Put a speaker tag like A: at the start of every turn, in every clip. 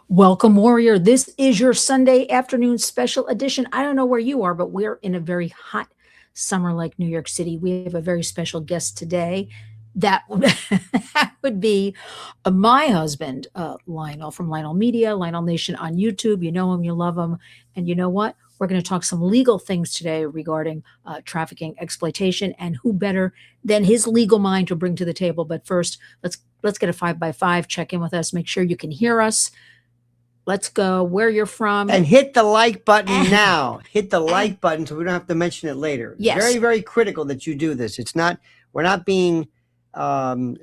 A: Welcome, Warrior. This is your Sunday afternoon special edition. I don't know where you are, but we're in a very hot summer like New York City. We have a very special guest today. That would, that would be my husband, Lionel from Lionel Media, Lionel Nation on YouTube. You know him, you love him. And you know what? We're going to talk some legal things today regarding trafficking, exploitation, and who better than his legal mind to bring to the table. But first, let's get a 5x5. Check in with us. Make sure you can hear us. Let's go where you're from.
B: And hit the like button now. Hit the like button so we don't have to mention it later.
A: Yes.
B: Very, very critical that you do this. We're not being annoying.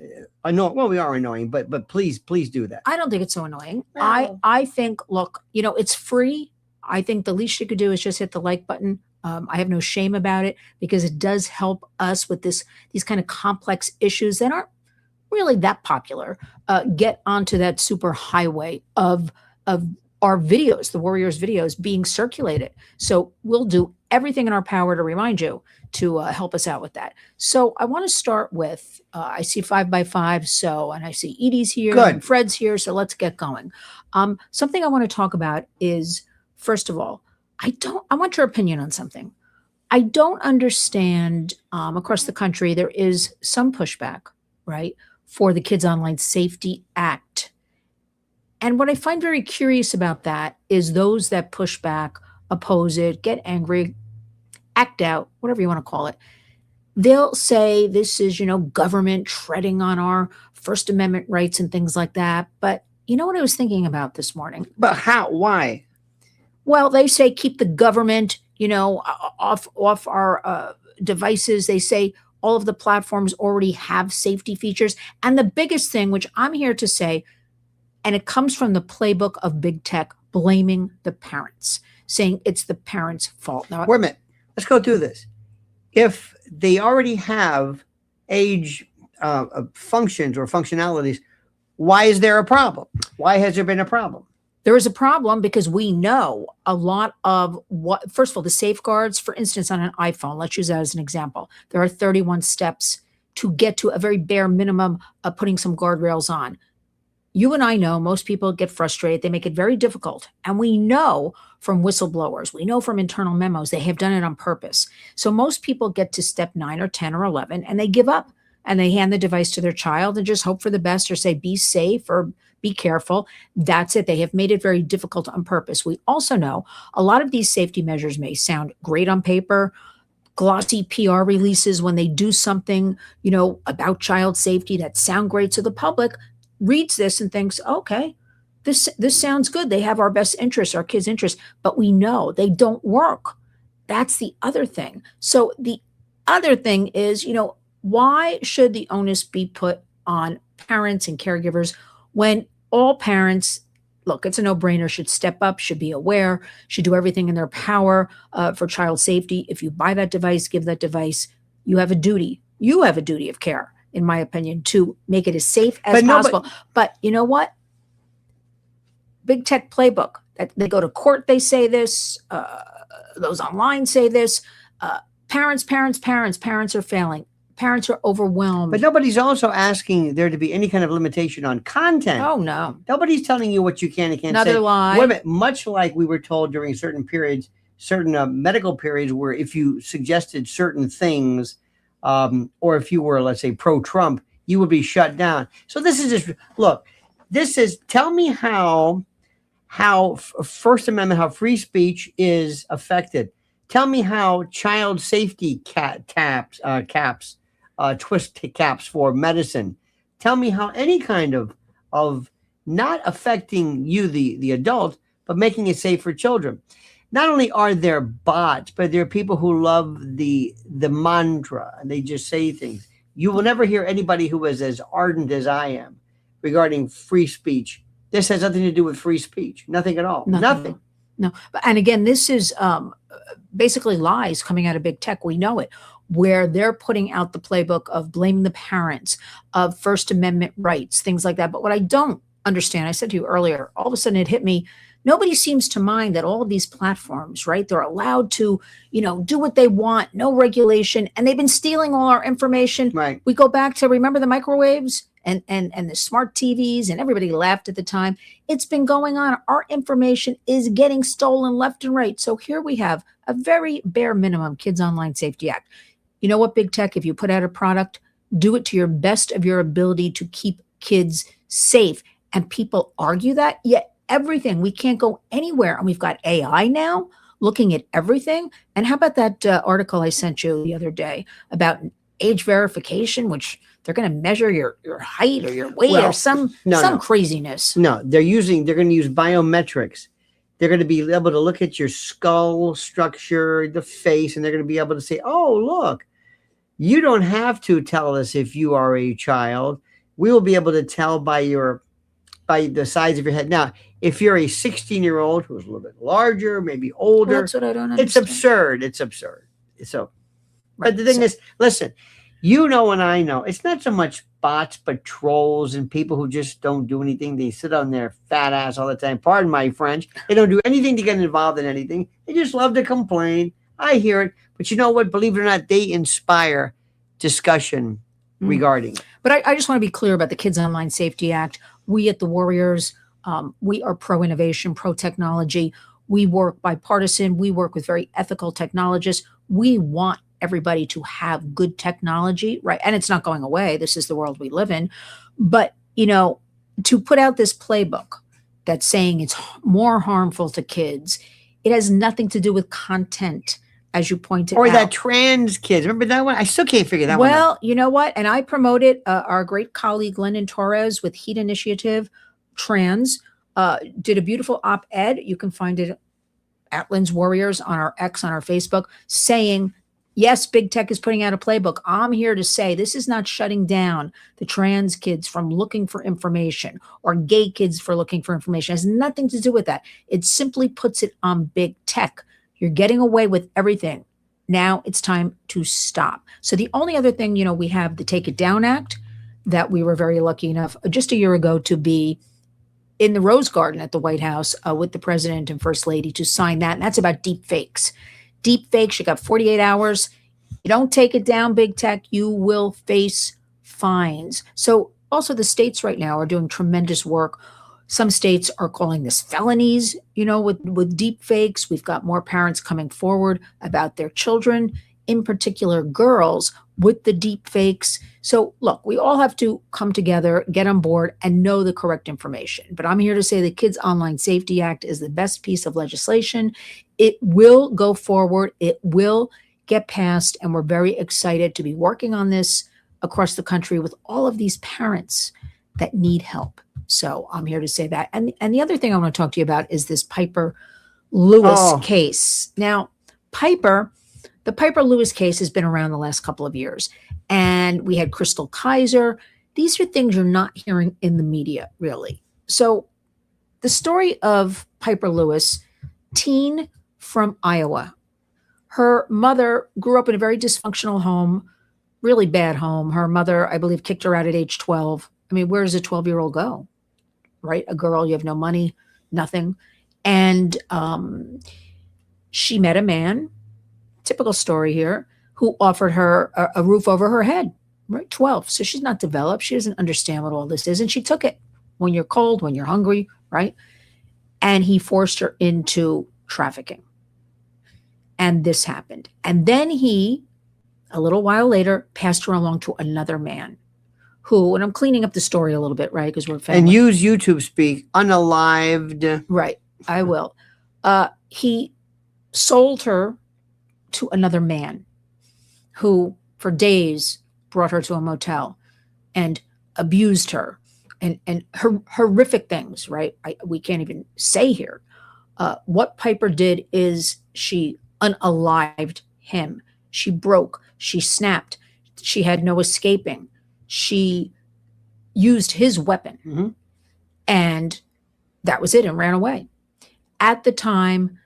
B: Well, we are annoying, but please do that.
A: I don't think it's so annoying.
B: No.
A: I think, look, it's free. I think the least you could do is just hit the like button. I have no shame about it because it does help us with these kind of complex issues that aren't really that popular. Get onto that super highway of our videos, the Warriors videos being circulated. So we'll do everything in our power to remind you to help us out with that. So I want to start with, I see 5x5. And I see Edie's here and Fred's here. So let's get going. Something I want to talk about is, first of all, I want your opinion on something. I don't understand across the country, there is some pushback, right, for the Kids Online Safety Act. And what I find very curious about that is those that push back, oppose it, get angry, act out, whatever you want to call it. They'll say this is, government treading on our First Amendment rights and things like that. But you know what I was thinking about this morning?
B: But how? Why?
A: Well, they say keep the government, off our devices. They say all of the platforms already have safety features. And the biggest thing, which I'm here to say, and it comes from the playbook of big tech, blaming the parents, saying it's the parents' fault. Now,
B: wait a minute. Let's go through this. If they already have age functions or functionalities, why is there a problem? Why has there been a problem?
A: There is a problem because we know a lot of what, first of all, the safeguards, for instance, on an iPhone, let's use that as an example. There are 31 steps to get to a very bare minimum of putting some guardrails on. You and I know most people get frustrated. They make it very difficult. And we know from whistleblowers, we know from internal memos, they have done it on purpose. So most people get to step 9 or 10 or 11 and they give up and they hand the device to their child and just hope for the best or say, be safe or be careful. That's it. They have made it very difficult on purpose. We also know a lot of these safety measures may sound great on paper, glossy PR releases when they do something, about child safety that sound great to the public, reads this and thinks, okay, this sounds good. They have our best interests, our kids' interests, but we know they don't work. That's the other thing. So the other thing is, why should the onus be put on parents and caregivers when all parents, look, it's a no-brainer, should step up, should be aware, should do everything in their power for child safety. If you buy that device, give that device, you have a duty. You have a duty of care, in my opinion, to make it as safe as possible. But you know what? Big tech playbook. They go to court, they say this. Those online say this. Parents are failing. Parents are overwhelmed.
B: But nobody's also asking there to be any kind of limitation on content.
A: Oh, no.
B: Nobody's telling you what you can and can't say.
A: Another lie.
B: Wait a minute. Much like we were told during certain periods, certain medical periods where if you suggested certain things, or if you were, let's say, pro-Trump, you would be shut down. So this is just, look, tell me how First Amendment, how free speech is affected. Tell me how child safety caps, twist caps for medicine. Tell me how any kind of not affecting you, the adult, but making it safe for children. Not only are there bots, but there are people who love the mantra and they just say things. You will never hear anybody who is as ardent as I am regarding free speech. This has nothing to do with free speech. Nothing at all. Nothing.
A: No. And again, this is basically lies coming out of big tech. We know it, where they're putting out the playbook of blaming the parents, of First Amendment rights, things like that. But what I don't understand, I said to you earlier, all of a sudden it hit me. Nobody seems to mind that all of these platforms, right? They're allowed to, do what they want, no regulation, and they've been stealing all our information.
B: Right.
A: We go back to, remember the microwaves? and the smart TVs, and everybody laughed at the time. It's been going on. Our information is getting stolen left and right. So here we have a very bare minimum Kids Online Safety Act. You know what, big tech, if you put out a product, do it to your best of your ability to keep kids safe. And people argue that, yet everything, we can't go anywhere. And we've got AI now looking at everything. And how about that article I sent you the other day about age verification, which they're going to measure your height or your weight or some craziness.
B: No, they're going to use biometrics. They're going to be able to look at your skull structure, the face, and they're going to be able to say, oh, look, you don't have to tell us if you are a child. We will be able to tell by the size of your head. Now, if you're a 16-year-old who's a little bit larger, maybe older,
A: that's what I don't understand.
B: It's absurd. It's absurd. So, but the thing is, listen, you know, and I know, it's not so much bots, but trolls and people who just don't do anything. They sit on their fat ass all the time. Pardon my French. They don't do anything to get involved in anything. They just love to complain. I hear it. But you know what? Believe it or not, they inspire discussion regarding it.
A: But I just want to be clear about the Kids Online Safety Act. We at the Warriors, we are pro-innovation, pro-technology. We work bipartisan. We work with very ethical technologists. We want everybody to have good technology, right? And it's not going away. This is the world we live in. But, you know, to put out this playbook that's saying it's more harmful to kids, it has nothing to do with content, as you pointed out.
B: Or that trans kids. Remember that one? I still can't figure that one out.
A: Well, you know what? And I promoted our great colleague, Lynn Torres with Heat Initiative Trans, did a beautiful op-ed. You can find it at Lynn's Warriors on our X, on our Facebook, saying, yes, big tech is putting out a playbook. I'm here to say this is not shutting down the trans kids from looking for information or gay kids for looking for information. It has nothing to do with that. It simply puts it on big tech. You're getting away with everything. Now it's time to stop. So the only other thing, you know, we have the Take It Down Act that we were very lucky enough just a year ago to be in the Rose Garden at the White House with the president and first lady to sign that. And that's about deep fakes. Deep fakes, you got 48 hours. You don't take it down, big tech, you will face fines. So also the states right now are doing tremendous work. Some states are calling this felonies, you know, with deep fakes. We've got more parents coming forward about their children, in particular girls, with the deep fakes. So look, we all have to come together, get on board, and know the correct information. But I'm here to say the Kids Online Safety Act is the best piece of legislation. It will go forward. It will get passed. And we're very excited to be working on this across the country with all of these parents that need help. So I'm here to say that. And the other thing I want to talk to you about is this Piper Lewis case. Now, the Piper Lewis case has been around the last couple of years. And we had Crystal Kaiser. These are things you're not hearing in the media, really. So the story of Piper Lewis, teen from Iowa. Her mother grew up in a very dysfunctional home, really bad home. Her mother, I believe, kicked her out at age 12. I mean, where does a 12-year-old go, right? A girl, you have no money, nothing. And she met a man, typical story here, who offered her a roof over her head, right? 12. So she's not developed. She doesn't understand what all this is. And she took it when you're cold, when you're hungry, right? And he forced her into trafficking. And this happened. And then he, a little while later, passed her along to another man who, and I'm cleaning up the story a little bit, right? Because we're family.
B: And use YouTube speak, unalived.
A: Right. I will. He sold her to another man who for days brought her to a motel and abused her and horrific things, right? We can't even say here. What Piper did is she unalived him. She broke, she snapped, she had no escaping. She used his weapon and that was it, and ran away. At the time,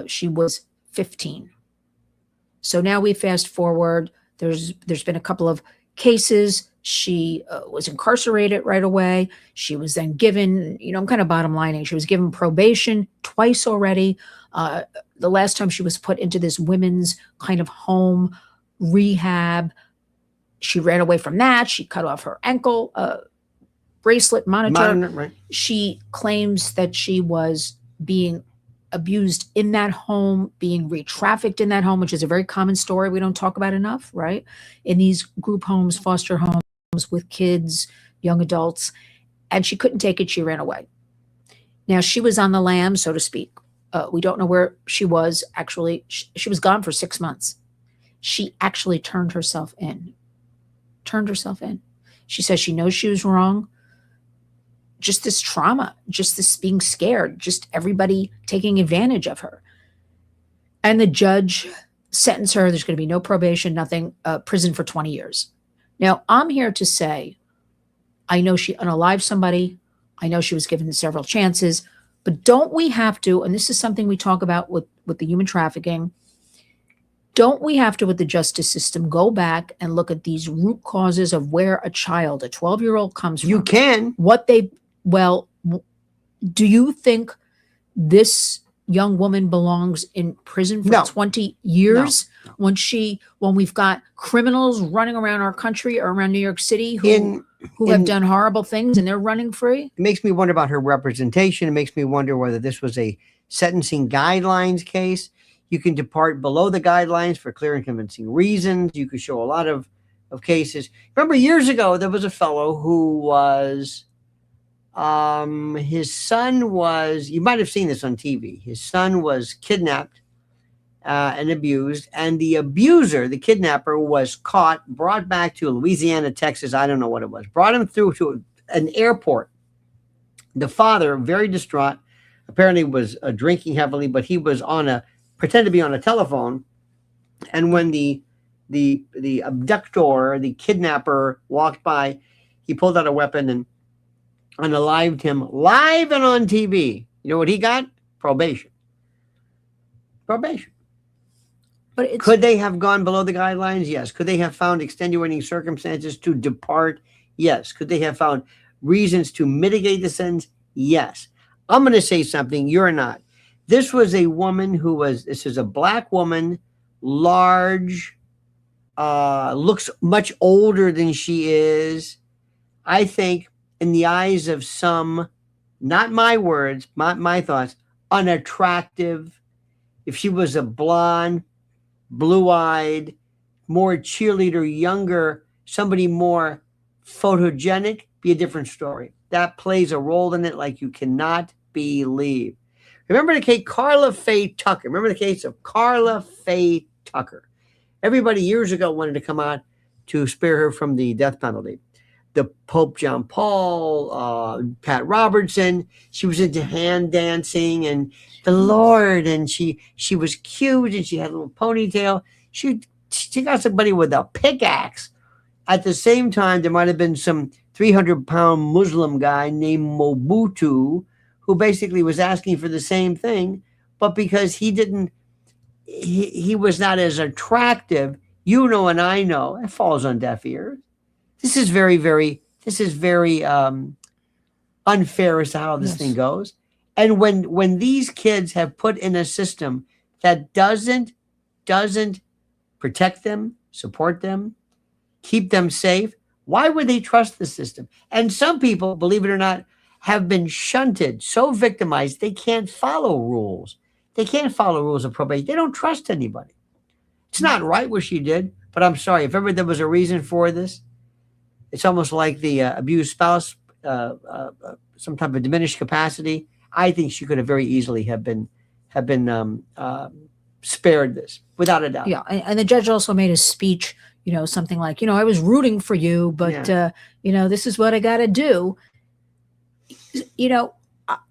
A: she was 15. So now we fast forward. There's been a couple of cases. She was incarcerated right away. She was then given, you know, I'm kind of bottom lining. She was given probation twice already. The last time she was put into this women's kind of home rehab. She ran away from that. She cut off her ankle bracelet monitor.
B: Right.
A: She claims that she was being abused in that home, being re-trafficked in that home, which is a very common story we don't talk about enough, right? In these group homes, foster homes with kids, young adults, and she couldn't take it. She ran away. Now, she was on the lam, so to speak. We don't know where she was. Actually, she was gone for 6 months. She actually turned herself in. She says she knows she was wrong. Just this trauma, just this being scared, just everybody taking advantage of her. And the judge sentenced her. There's going to be no probation, nothing, prison for 20 years. Now, I'm here to say, I know she unalived somebody. I know she was given several chances, but don't we have to, and this is something we talk about with the human trafficking, don't we have to, with the justice system, go back and look at these root causes of where a child, a 12-year-old comes from?
B: You can.
A: Do you think this young woman belongs in prison for 20 years?
B: No.
A: When we've got criminals running around our country or around New York City who have done horrible things and they're running free?
B: It makes me wonder about her representation. It makes me wonder whether this was a sentencing guidelines case. You can depart below the guidelines for clear and convincing reasons. You could show a lot of cases. Remember years ago, there was a fellow who was, his son was, you might have seen this on TV. His son was kidnapped and abused. And the abuser, the kidnapper, was caught, brought back to Louisiana, Texas. I don't know what it was. Brought him through to an airport. The father, very distraught, apparently was drinking heavily, but he was pretended to be on a telephone. And when the abductor, the kidnapper, walked by, he pulled out a weapon and unalived him live and on TV. You know what he got? Probation. But could they have gone below the guidelines? Yes. Could they have found extenuating circumstances to depart? Yes. Could they have found reasons to mitigate the sentence? Yes. I'm going to say something you're not. This was a woman this is a black woman, large, looks much older than she is. I think in the eyes of some, not my words, my thoughts, unattractive. If she was a blonde, blue-eyed, more cheerleader, younger, somebody more photogenic, be a different story. That plays a role in it like you cannot believe. Remember the case Carla Faye Tucker. Remember the case of Carla Faye Tucker. Everybody years ago wanted to come out to spare her from the death penalty. The Pope John Paul, Pat Robertson. She was into hand dancing and the Lord, and she was cute and she had a little ponytail. She got somebody with a pickaxe. At the same time, there might have been some 300-pound Muslim guy named Mobutu who basically was asking for the same thing, but because he was not as attractive, you know, and I know, it falls on deaf ears. This is very, very unfair as to how this thing goes. And when these kids have put in a system that doesn't protect them, support them, keep them safe, why would they trust the system? And some people, believe it or not, have been shunted, so victimized, they can't follow rules. They can't follow rules of probation. They don't trust anybody. It's not right what she did, but I'm sorry. If ever there was a reason for this, it's almost like the abused spouse, some type of diminished capacity. I think she could have very easily have been spared this, without a doubt.
A: Yeah, and the judge also made a speech, something like, I was rooting for you, but, this is what I got to do.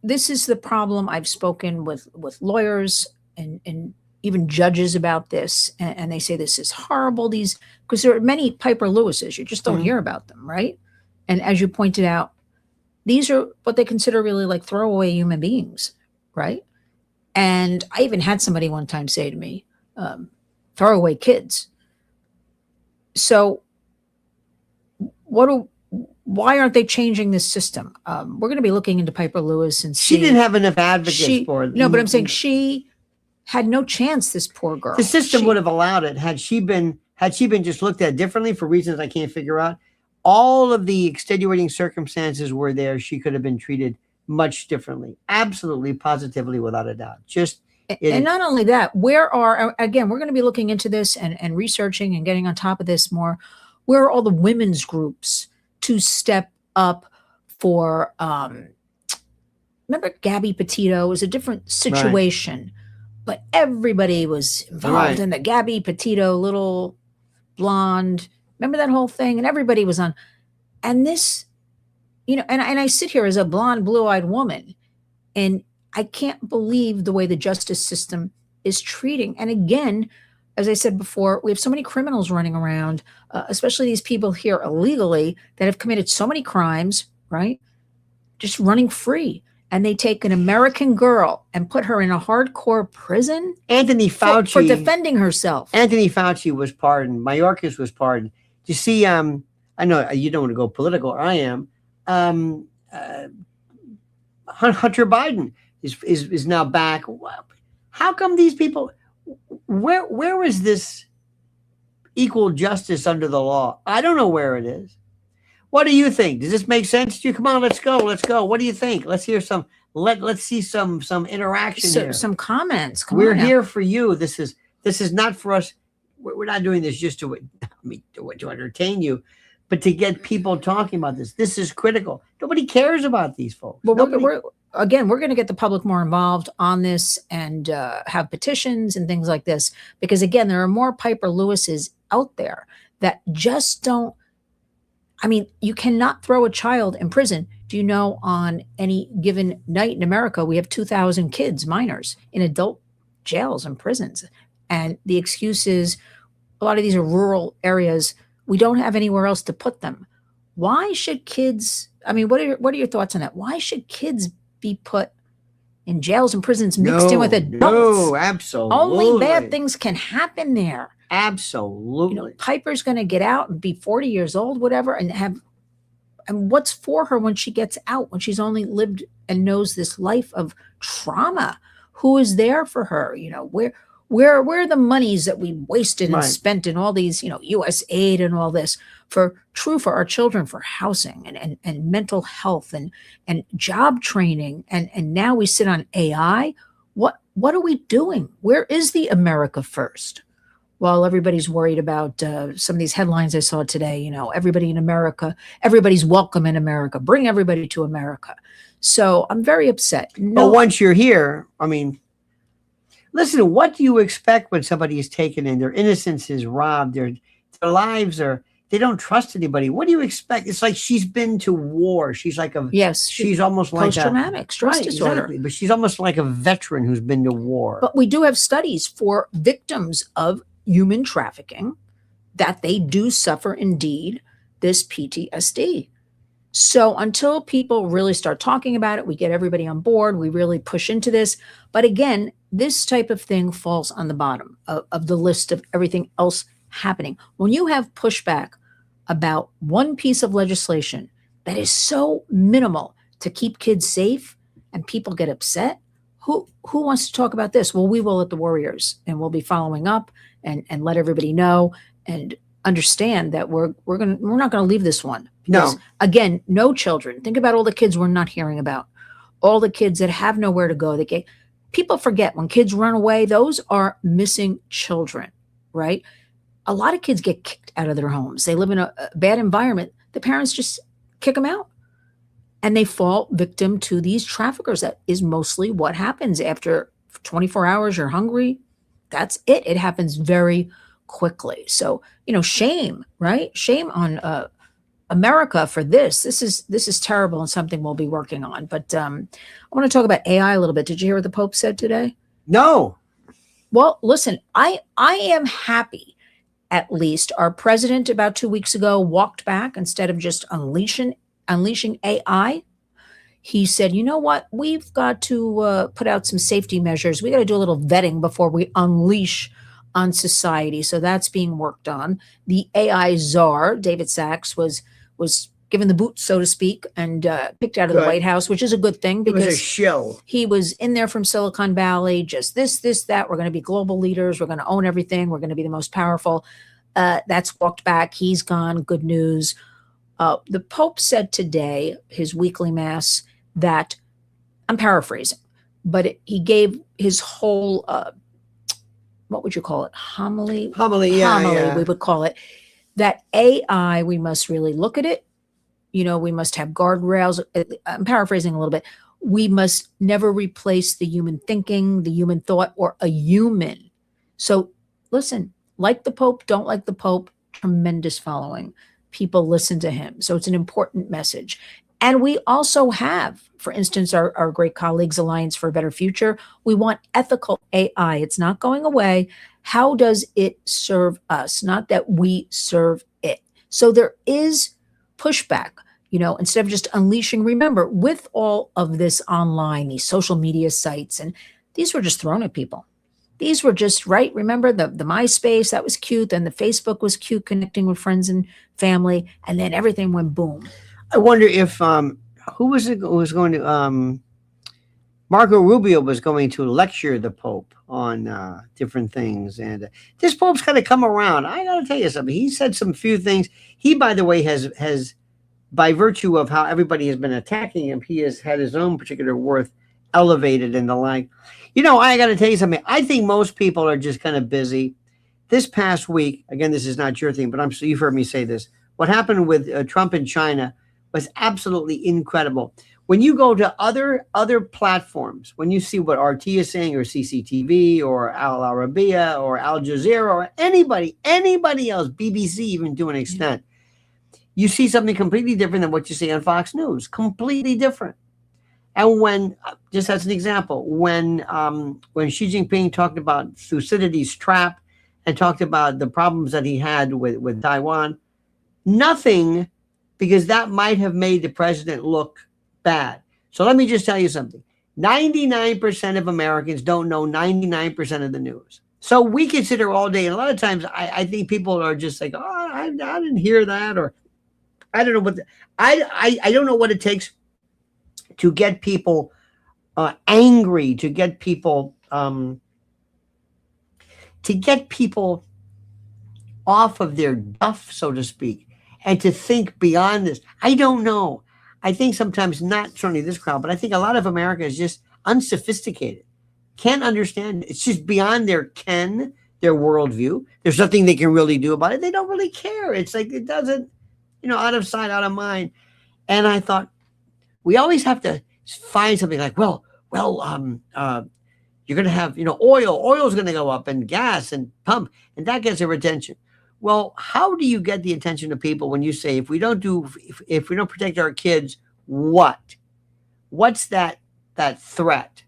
A: This is the problem. I've spoken with lawyers and even judges about this, and they say this is horrible. Because there are many Piper Lewises, you just don't hear about them, right? And as you pointed out, these are what they consider really like throwaway human beings, right? And I even had somebody one time say to me, throwaway kids. So why aren't they changing this system? We're going to be looking into Piper Lewis and see.
B: She didn't have enough advocates for it.
A: No, but I'm saying she had no chance, this poor girl.
B: The system would have allowed it had she been just looked at differently for reasons I can't figure out. all of the extenuating circumstances were there, she could have been treated much differently. Absolutely, positively, without a doubt. Just
A: and not only that, again, we're going to be looking into this and researching and getting on top of this more. Where are all the women's groups to step up for, remember Gabby Petito? It was a different situation, but everybody was involved in the Gabby Petito little blonde. Remember that whole thing? And everybody was on. And this, and I sit here as a blonde, blue-eyed woman, and I can't believe the way the justice system is treating. And again, as I said before, we have so many criminals running around, especially these people here illegally that have committed so many crimes, right? Just running free. And they take an American girl and put her in a hardcore prison.
B: Anthony Fauci
A: for defending herself.
B: Anthony Fauci was pardoned. Mayorkas was pardoned. You see, I know you don't want to go political. I am. Hunter Biden is now back. How come these people? Where is this equal justice under the law? I don't know where it is. What do you think? Does this make sense to you? Come on, let's go. What do you think? Let's hear some. Let's see some interaction here.
A: Some comments.
B: We're here for you. This is not for us. We're not doing this just to entertain you, but to get people talking about this. This is critical. Nobody cares about these folks.
A: Well, we're going to get the public more involved on this and have petitions and things like this, because again, there are more Piper Lewises out there that just don't. I mean, you cannot throw a child in prison. Do you know on any given night in America, we have 2,000 kids, minors, in adult jails and prisons. And the excuse is a lot of these are rural areas. We don't have anywhere else to put them. Why should kids, I mean, what are your thoughts on that? Why should kids be put in jails and prisons mixed in with adults?
B: No, absolutely.
A: Only bad things can happen there.
B: Absolutely.
A: Piper's going to get out and be 40 years old, whatever, and what's for her when she gets out, when she's only lived and knows this life of trauma? Who is there for her? Where are the monies that we wasted and spent in all these, U.S. aid and all this for our children, for housing and mental health and job training. And now we sit on AI. What are we doing? Where is the America first? While everybody's worried about some of these headlines I saw today, everybody in America, everybody's welcome in America, bring everybody to America. So I'm very upset.
B: But once you're here, I mean, listen, what do you expect when somebody is taken in? Their innocence is robbed. Their lives they don't trust anybody. What do you expect? It's like she's been to war. She's like she's almost like
A: post-traumatic stress disorder.
B: Exactly. But she's almost like a veteran who's been to war.
A: But we do have studies for victims of human trafficking that they do suffer indeed this PTSD. So until people really start talking about it, we get everybody on board, we really push into this. But again, this type of thing falls on the bottom of the list of everything else happening. When you have pushback about one piece of legislation that is so minimal to keep kids safe and people get upset, who wants to talk about this? Well, we will at the Warriors, and we'll be following up and let everybody know and understand that we're not going to leave this one. Because, again, no children. Think about all the kids we're not hearing about. All the kids that have nowhere to go. People forget when kids run away, those are missing children, right? A lot of kids get kicked out of their homes. They live in a bad environment. The parents just kick them out. And they fall victim to these traffickers. That is mostly what happens after 24 hours. You're hungry. That's it. It happens very quickly. So, shame, right? Shame on America for this. This is terrible and something we'll be working on. But I want to talk about AI a little bit. Did you hear what the Pope said today?
B: No.
A: Well, listen, I am happy. At least our president about 2 weeks ago walked back instead of just unleashing AI. He said, you know what? We've got to put out some safety measures. We got to do a little vetting before we unleash on society. So that's being worked on. The AI czar, David Sachs, was given the boot, so to speak, and picked out of the White House, which is a good thing because
B: it was a show.
A: He was in there from Silicon Valley, just this, that. We're going to be global leaders. We're going to own everything. We're going to be the most powerful. That's walked back. He's gone. Good news. The Pope said today, his weekly mass, that I'm paraphrasing, but he gave his whole, what would you call it? Homily?
B: Homily, yeah,
A: Homily, we
B: yeah.
A: would call it. That AI, we must really look at it. We must have guardrails. I'm paraphrasing a little bit. We must never replace the human thinking, the human thought, or a human. So listen, like the Pope, don't like the Pope, tremendous following. People listen to him. So it's an important message. And we also have, for instance, our great colleagues, Alliance for a Better Future. We want ethical AI. It's not going away. How does it serve us? Not that we serve it. So there is pushback, instead of just unleashing. Remember, with all of this online, these social media sites, and these were just thrown at people. These were just, right? Remember the MySpace, that was cute. Then the Facebook was cute, connecting with friends and family. And then everything went boom.
B: I wonder if who was it who was going to Marco Rubio was going to lecture the Pope on different things, and this Pope's kind of come around. I got to tell you something. He said some few things. He, by the way, has by virtue of how everybody has been attacking him, he has had his own particular worth elevated and the like. I got to tell you something. I think most people are just kind of busy. This past week, again, this is not your thing, but you've heard me say this. What happened with Trump in China was absolutely incredible. When you go to other platforms, when you see what RT is saying, or CCTV, or Al Arabiya, or Al Jazeera, or anybody else, BBC even to an extent, you see something completely different than what you see on Fox News. Completely different. And when, just as an example, when Xi Jinping talked about Thucydides' trap and talked about the problems that he had with Taiwan, nothing, because that might have made the president look bad. So let me just tell you something. 99% of Americans don't know 99% of the news. So we consider all day, and a lot of times I think people are just like, oh, I didn't hear that, or I don't know what I don't know what it takes to get people angry, to get people off of their duff, so to speak, and to think beyond this. I don't know. I think sometimes, not certainly this crowd, but I think a lot of America is just unsophisticated, can't understand it. It's just beyond their ken, their worldview. There's nothing they can really do about it. They don't really care. It's like it doesn't, out of sight, out of mind. And I thought, we always have to find something like, you're going to have, oil's going to go up, and gas and pump, and that gets their attention. Well, how do you get the attention of people when you say, if we don't protect our kids, what's that threat?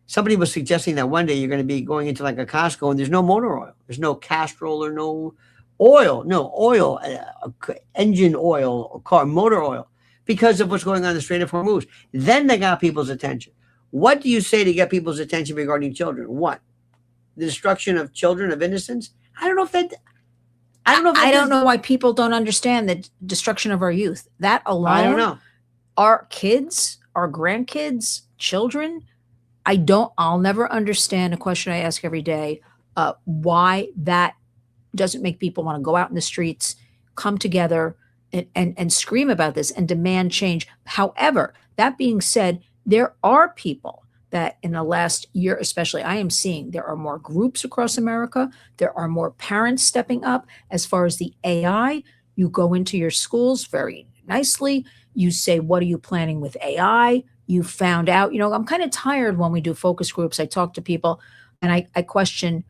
B: Somebody was suggesting that one day you're going to be going into like a Costco and there's no motor oil. There's no Castrol or no oil, engine oil, car, motor oil, because of what's going on in the Strait of Hormuz. Then they got people's attention. What do you say to get people's attention regarding children? What? The destruction of children, of innocence? I don't know
A: why people don't understand the destruction of our youth. That alone,
B: I don't know.
A: Our kids, our grandkids, children, I'll never understand a question I ask every day, why that doesn't make people want to go out in the streets, come together and scream about this and demand change. However, that being said, there are people that in the last year, especially, I am seeing there are more groups across America. There are more parents stepping up. As far as the AI, you go into your schools very nicely. You say, what are you planning with AI? You found out, I'm kind of tired when we do focus groups. I talk to people and I question,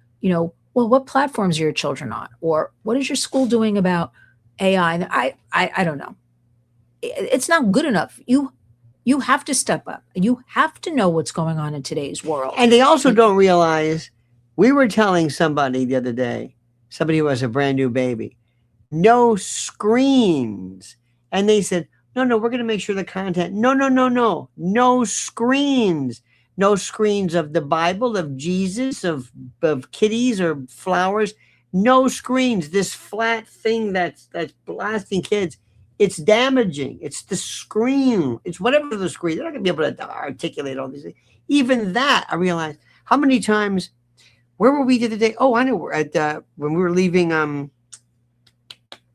A: what platforms are your children on? Or what is your school doing about AI? And I don't know. It's not good enough. You have to step up. You have to know what's going on in today's world.
B: And they also don't realize, we were telling somebody the other day, somebody who has a brand new baby, no screens. And they said, no, we're going to make sure the content, no screens. No screens of the Bible, of Jesus, of kitties or flowers. No screens. This flat thing that's blasting kids. It's damaging. It's the screen. It's whatever the screen. They're not going to be able to articulate all these things. Even that, I realized, how many times, where were we the other day? Oh, I know. We're at when we were leaving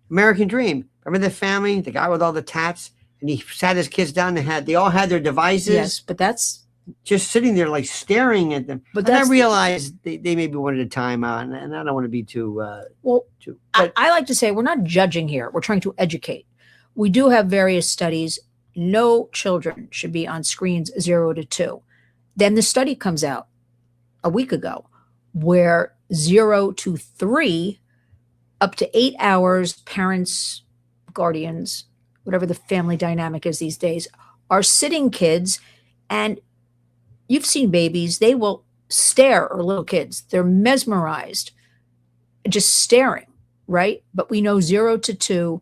B: American Dream. Remember the family, the guy with all the tats, and he sat his kids down. They all had their devices.
A: Yes, but that's
B: just sitting there like staring at them.
A: But
B: and I
A: that's
B: realized they maybe wanted a timeout, and I don't want to be too.
A: well.
B: Too.
A: I like to say we're not judging here. We're trying to educate. We do have various studies. No children should be on screens 0 to 2. Then the study comes out a week ago where 0 to 3, up to 8 hours, parents, guardians, whatever the family dynamic is these days, are sitting kids. And you've seen babies, they will stare, or little kids, they're mesmerized, just staring, right? But we know 0 to 2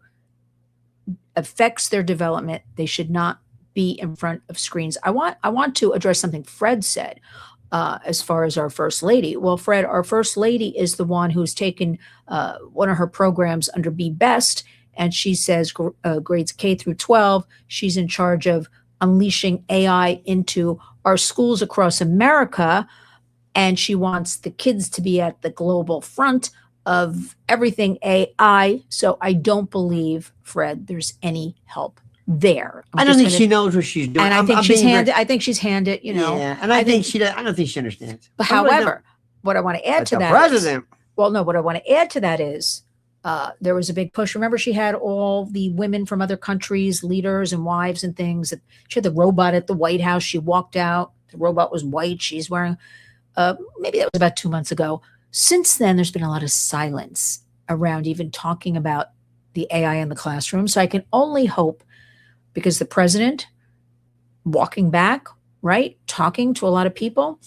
A: affects their development. They should not be in front of screens. I want to address something Fred said as far as our first lady. Well, Fred, our first lady is the one who's taken one of her programs under Be Best, and she says grades K through 12. She's in charge of unleashing AI into our schools across America, and she wants the kids to be at the global front of everything AI. So I don't believe, Fred, there's any help there.
B: I don't think she knows what she's doing.
A: And I think she's handed, you know.
B: Yeah, and I think she. I don't think she understands.
A: But however, what I want to add to that,
B: president.
A: What I want to add to that is, there was a big push. Remember, she had all the women from other countries, leaders and wives and things. She had the robot at the White House. She walked out. The robot was white. She's wearing. Maybe that was about 2 months ago. Since then, there's been a lot of silence around even talking about the AI in the classroom. So I can only hope, because the president walking back, right, talking to a lot of people,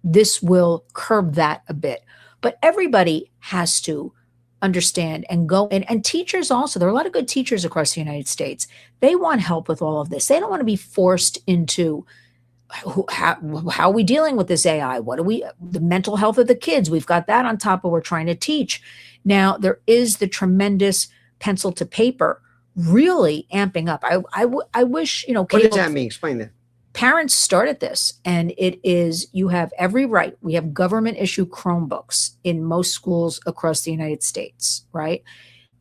A: this will curb that a bit. But everybody has to understand and go in. And teachers also, there are a lot of good teachers across the United States. They want help with all of this. They don't want to be forced into how are we dealing with this AI? The mental health of the kids, we've got that on top of what we're trying to teach. Now, there is the tremendous pencil to paper really amping up. I wish,
B: What does that mean? Explain that.
A: Parents started this, and it is, you have every right. We have government issue Chromebooks in most schools across the United States, right?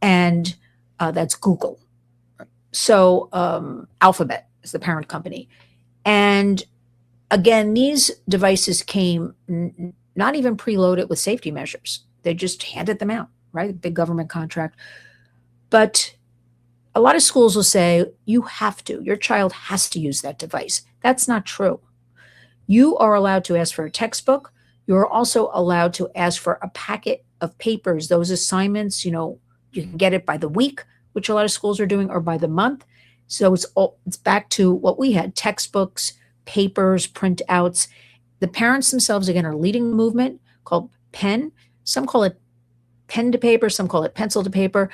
A: And that's Google. So Alphabet is the parent company. And again, these devices came not even preloaded with safety measures. They just handed them out, right? Big government contract. But a lot of schools will say, your child has to use that device. That's not true. You are allowed to ask for a textbook. You're also allowed to ask for a packet of papers, those assignments, you can get it by the week, which a lot of schools are doing, or by the month. So it's back to what we had: textbooks, papers, printouts. The parents themselves, again, are leading the movement called PEN. Some call it pen to paper, some call it pencil to paper.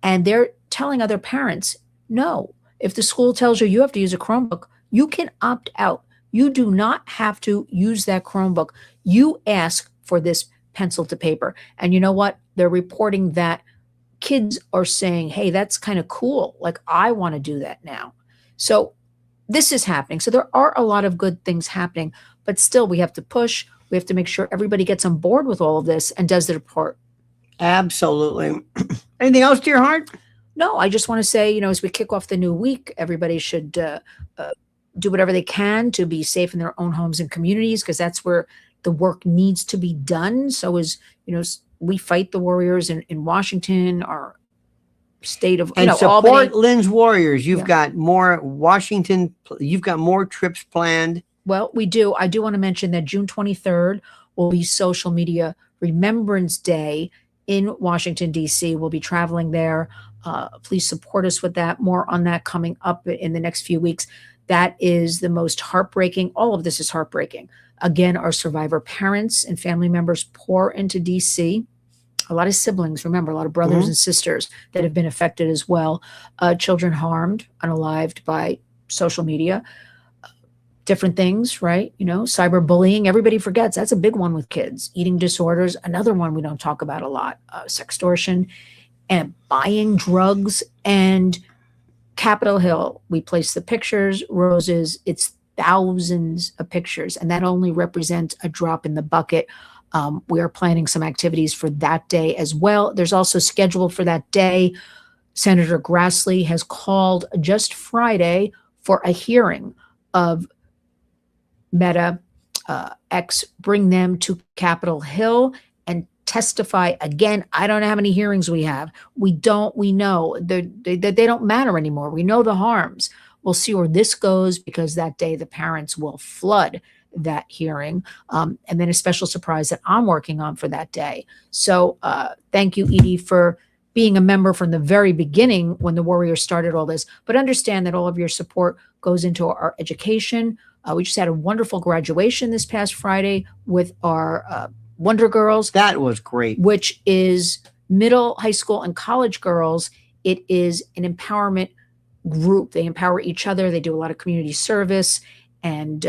A: And they're telling other parents, no, if the school tells you have to use a Chromebook, you can opt out. You do not have to use that Chromebook. You ask for this pencil to paper. And you know what? They're reporting that kids are saying, hey, that's kind of cool. Like, I want to do that now. So this is happening. So there are a lot of good things happening, but still we have to push. We have to make sure everybody gets on board with all of this and does their part.
B: Absolutely. Anything else to your heart?
A: No, I just want to say, as we kick off the new week, everybody should do whatever they can to be safe in their own homes and communities, because that's where the work needs to be done. So as, we fight the warriors in Washington, our state of,
B: and support
A: Albany.
B: Lynn's warriors. You've got more Washington. You've got more trips planned.
A: Well, we do. I do want to mention that June 23rd will be Social Media Remembrance Day in Washington, D.C. We'll be traveling there. Please support us with that. More on that coming up in the next few weeks. That is the most heartbreaking. All of this is heartbreaking. Again, our survivor parents and family members pour into D.C. A lot of siblings, remember, a lot of brothers and sisters that have been affected as well. Children harmed, unalived by social media. Different things, right? Cyberbullying. Everybody forgets. That's a big one with kids. Eating disorders. Another one we don't talk about a lot. Sextortion and buying drugs. And Capitol Hill, we place the pictures, roses. It's thousands of pictures, and that only represents a drop in the bucket. We are planning some activities for that day as well. There's also scheduled for that day Senator Grassley has called just Friday for a hearing of Meta X, bring them to Capitol Hill and testify again. I don't know how many hearings we have. We know they don't matter anymore. We know the harms. We'll see where this goes, because that day the parents will flood that hearing. And then a special surprise that I'm working on for that day. So thank you, Edie, for being a member from the very beginning when the Warriors started all this. But understand that all of your support goes into our education. We just had a wonderful graduation this past Friday with our Wonder Girls.
B: That was great.
A: Which is middle, high school, and college girls. It is an empowerment group. They empower each other. They do a lot of community service, and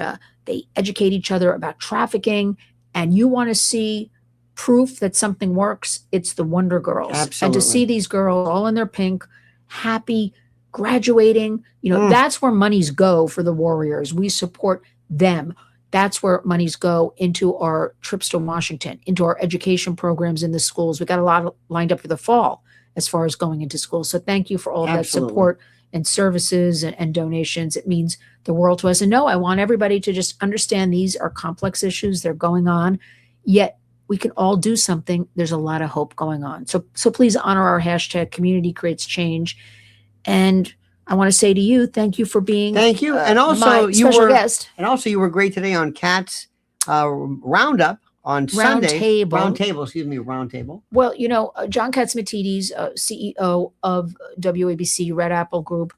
A: they educate each other about trafficking. And you want to see proof that something works, it's the Wonder Girls.
B: Absolutely.
A: And to see these girls all in their pink, happy, graduating, that's where monies go for the Warriors. We support them. That's where monies go into our trips to Washington, into our education programs in the schools. We got a lot lined up for the fall as far as going into schools. So thank you for all of that support and services and donations. It means the world to us. And no, I want everybody to just understand these are complex issues. They're going on, yet we can all do something. There's a lot of hope going on. So please honor our hashtag Community Creates Change. And I want to say to you, thank you for being
B: thank you. And also
A: my special guest.
B: And also you were great today on Cat's Roundup on Sunday. Roundtable.
A: Well, John Katzmatidis, CEO of WABC Red Apple Group,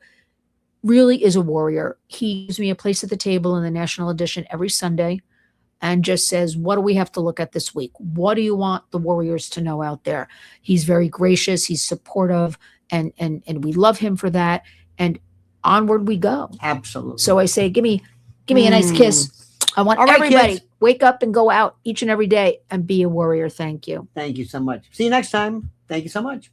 A: really is a warrior. He gives me a place at the table in the national edition every Sunday and just says, what do we have to look at this week? What do you want the Warriors to know out there? He's very gracious. He's supportive, and we love him for that. And onward we go.
B: Absolutely.
A: So I say, give me a nice kiss. I want everybody kids, wake up and go out each and every day and be a warrior. Thank you.
B: Thank you so much. See you next time. Thank you so much.